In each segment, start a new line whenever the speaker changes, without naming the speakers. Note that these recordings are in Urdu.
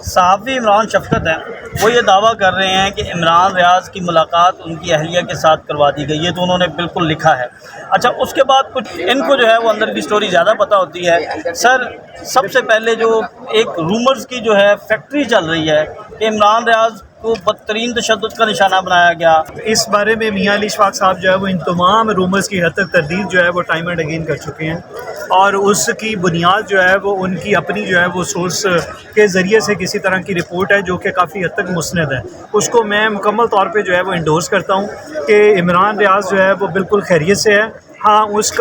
صحافی عمران شفقت ہیں، وہ یہ دعویٰ کر رہے ہیں کہ عمران ریاض کی ملاقات ان کی اہلیہ کے ساتھ کروا دی گئی ہے، تو انہوں نے بالکل لکھا ہے۔ اچھا، اس کے بعد کچھ ان کو جو ہے وہ اندر کی سٹوری زیادہ پتہ ہوتی ہے۔ سر، سب سے پہلے جو ایک رومرز کی جو ہے فیکٹری چل رہی ہے کہ عمران ریاض کو بدترین تشدد کا نشانہ بنایا گیا،
اس بارے میں میاں علی اشفاق صاحب جو ہے وہ ان تمام رومرز کی حد تک تردید جو ہے وہ ٹائم اینڈ اگین کر چکے ہیں، اور اس کی بنیاد جو ہے وہ ان کی اپنی جو ہے وہ سورس کے ذریعے سے کسی طرح کی رپورٹ ہے جو کہ کافی حد تک مستند ہے۔ اس کو میں مکمل طور پہ جو ہے وہ انڈورس کرتا ہوں کہ عمران ریاض جو ہے وہ بالکل خیریت سے ہے۔ ہاں، اس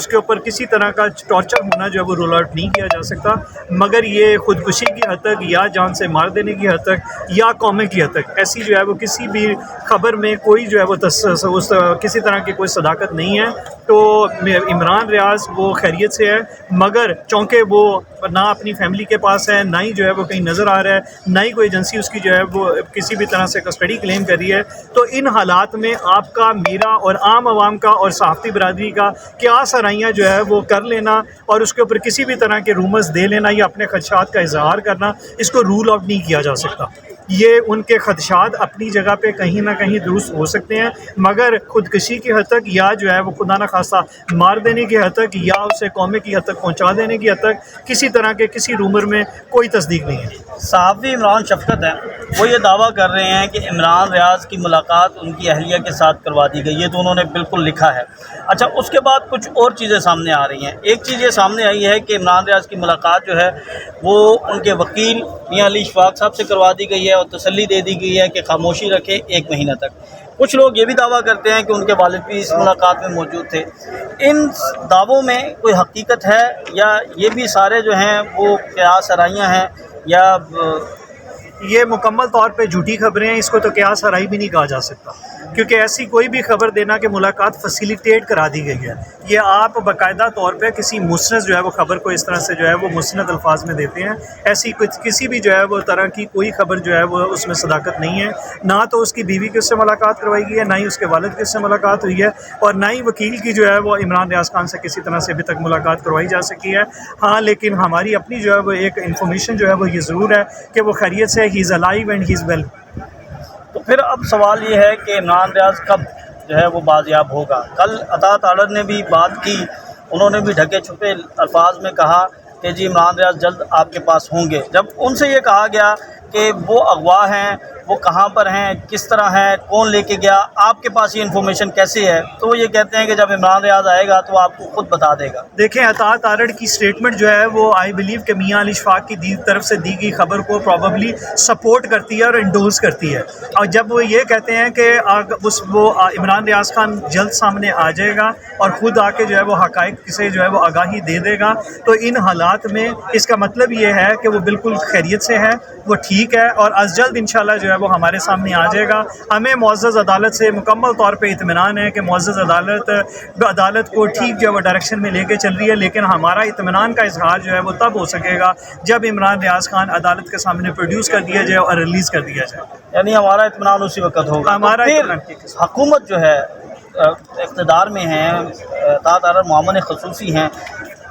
کے اوپر کسی طرح کا ٹارچر ہونا جو ہے وہ رول آؤٹ نہیں کیا جا سکتا، مگر یہ خودکشی کی حد تک یا جان سے مار دینے کی حد تک یا قومے کی حد تک ایسی جو ہے وہ کسی بھی خبر میں کوئی جو ہے وہ کسی طرح کی کوئی صداقت نہیں ہے۔ تو عمران ریاض وہ خیریت سے ہے، مگر چونکہ وہ نہ اپنی فیملی کے پاس ہے، نہ ہی جو ہے وہ کہیں نظر آ رہا ہے، نہ ہی کوئی ایجنسی اس کی جو ہے وہ کسی بھی طرح سے کسٹڈی کلیم کر رہی ہے، تو ان حالات میں آپ کا، میرا اور عام عوام کا اور صحافتی برادری کا کیا سرائیاں جو ہے وہ کر لینا اور اس کے اوپر کسی بھی طرح کے رومرز دے لینا یا اپنے خدشات کا اظہار کرنا، اس کو رول آؤٹ نہیں کیا جا سکتا۔ یہ ان کے خدشات اپنی جگہ پہ کہیں نہ کہیں درست ہو سکتے ہیں، مگر خودکشی کی حد تک یا جو ہے وہ خدا نہ خواستہ مار دینے کی حد تک یا اسے قومے کی حد تک پہنچا دینے کی حد تک کسی طرح کے کسی رومر میں کوئی تصدیق نہیں ہے۔
صحافی عمران شفقت ہیں، وہ یہ دعویٰ کر رہے ہیں کہ عمران ریاض کی ملاقات ان کی اہلیہ کے ساتھ کروا دی گئی ہے، تو انہوں نے بالکل لکھا ہے۔ اچھا، اس کے بعد کچھ اور چیزیں سامنے آ رہی ہیں۔ ایک چیز یہ سامنے آئی ہے کہ عمران ریاض کی ملاقات جو ہے وہ ان کے وکیل میاں علی اشفاق صاحب سے کروا دی گئی ہے اور تسلی دے دی گئی ہے کہ خاموشی رکھے 1 مہینہ تک۔ کچھ لوگ یہ بھی دعویٰ کرتے ہیں کہ ان کے والد بھی اس ملاقات میں موجود تھے۔ ان دعووں میں کوئی حقیقت ہے یا یہ بھی سارے جو ہیں وہ قیاس آرائیاں ہیں یا
یہ مکمل طور پہ جھوٹی خبریں ہیں، اس کو تو قیاس آرائی بھی نہیں کہا جا سکتا، کیونکہ ایسی کوئی بھی خبر دینا کہ ملاقات فیسیلیٹیٹ کرا دی گئی ہے، یہ آپ باقاعدہ طور پہ کسی مستند جو ہے وہ خبر کو اس طرح سے جو ہے وہ مستند الفاظ میں دیتے ہیں۔ ایسی کسی بھی جو ہے وہ طرح کی کوئی خبر جو ہے وہ اس میں صداقت نہیں ہے، نہ تو اس کی بیوی کی اس سے ملاقات کروائی گئی ہے، نہ ہی اس کے والد کی اس سے ملاقات ہوئی ہے، اور نہ ہی وکیل کی جو ہے وہ عمران ریاض خان سے کسی طرح سے ابھی تک ملاقات کروائی جا سکی ہے۔ ہاں، لیکن ہماری اپنی جو ہے وہ ایک انفارمیشن جو ہے وہ یہ ضرور ہے کہ وہ خیریت سے ہی is alive and he is well.
تو پھر اب سوال یہ ہے کہ عمران ریاض کب جو ہے وہ بازیاب ہوگا؟ کل عطا تارڑ نے بھی بات کی، انہوں نے بھی ڈھکے چھپے الفاظ میں کہا کہ جی عمران ریاض جلد آپ کے پاس ہوں گے۔ جب ان سے یہ کہا گیا کہ وہ اغوا ہیں، وہ کہاں پر ہیں، کس طرح ہیں، کون لے کے گیا، آپ کے پاس یہ انفارمیشن کیسے ہے، تو وہ یہ کہتے ہیں کہ جب عمران ریاض آئے گا تو آپ کو خود بتا دے گا۔
دیکھیں، عطا تارڑ کی سٹیٹمنٹ جو ہے وہ آئی بلیو کہ میاں علی اشفاق کی طرف سے دی گئی خبر کو پروبیبلی سپورٹ کرتی ہے اور انڈورس کرتی ہے، اور جب وہ یہ کہتے ہیں کہ وہ عمران ریاض خان جلد سامنے آ جائے گا اور خود آ کے جو ہے وہ حقائق سے جو ہے وہ آگاہی دے دے گا، تو ان حالات میں اس کا مطلب یہ ہے کہ وہ بالکل خیریت سے ہے، وہ ٹھیک ہے، اور از جلد انشاءاللہ جو ہے وہ ہمارے سامنے آ جائے گا۔ ہمیں معزز عدالت سے مکمل طور پہ اطمینان ہے کہ معزز عدالت کو ٹھیک جو ہے وہ ڈائریکشن میں لے کے چل رہی ہے، لیکن ہمارا اطمینان کا اظہار جو ہے وہ تب ہو سکے گا جب عمران ریاض خان عدالت کے سامنے پروڈیوس کر دیا جائے اور ریلیز کر دیا جائے،
یعنی ہمارا اطمینان اسی وقت ہوگا۔
ہمارا
پھر حکومت جو ہے اقتدار میں ہے، عطا تارڑ معاون خصوصی ہیں،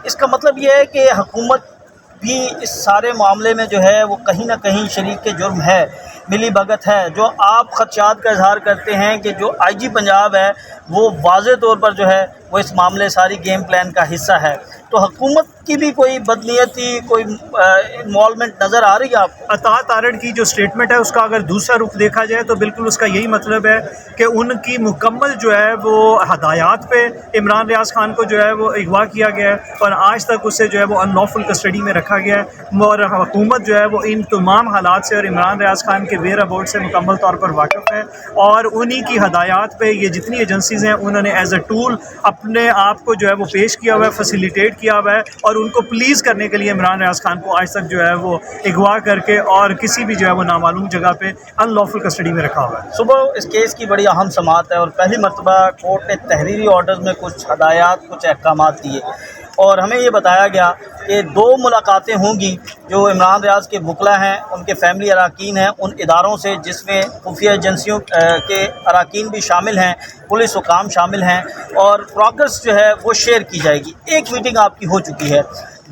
اس کا مطلب یہ ہے کہ حکومت بھی اس سارے معاملے میں جو ہے وہ کہیں نہ کہیں شریک جرم ہے، ملی بھگت ہے۔ جو آپ خدشات کا اظہار کرتے ہیں کہ جو آئی جی پنجاب ہے وہ واضح طور پر جو ہے وہ اس معاملے ساری گیم پلان کا حصہ ہے، تو حکومت کی بھی کوئی بدنیتی، کوئی انوالومنٹ نظر آ رہی ہے آپ کو؟
عطا تارڑ کی جو سٹیٹمنٹ ہے اس کا اگر دوسرا رخ دیکھا جائے تو بالکل اس کا یہی مطلب ہے کہ ان کی مکمل جو ہے وہ ہدایات پہ عمران ریاض خان کو جو ہے وہ اغوا کیا گیا ہے اور آج تک اسے جو ہے وہ ان لافل کسٹڈی میں رکھا گیا ہے، اور حکومت جو ہے وہ ان تمام حالات سے اور عمران ریاض خان کے ویئر اباؤٹ سے مکمل طور پر واقف ہے، اور انہی کی ہدایات پہ یہ جتنی ایجنسیز ہیں انہوں نے ایز اے ٹول اپنے آپ کو جو ہے وہ پیش کیا ہوا ہے، فیسیلیٹیٹ کیا ہوا ہے، اور ان کو پلیز کرنے کے لیے عمران ریاض خان کو آج تک جو ہے وہ اغوا کر کے اور کسی بھی جو ہے وہ نامعلوم جگہ پہ ان لافل کسٹڈی میں رکھا ہوا ہے۔
صبح اس کیس کی بڑی اہم سماعت ہے اور پہلی مرتبہ کورٹ نے تحریری آرڈرز میں کچھ ہدایات، کچھ احکامات دیے، اور ہمیں یہ بتایا گیا کہ 2 ملاقاتیں ہوں گی جو عمران ریاض کے وکلا ہیں، ان کے فیملی اراکین ہیں، ان اداروں سے جس میں خفیہ ایجنسیوں کے اراکین بھی شامل ہیں، پولیس حکام شامل ہیں، اور پروگرس جو ہے وہ شیئر کی جائے گی۔ ایک میٹنگ آپ کی ہو چکی ہے،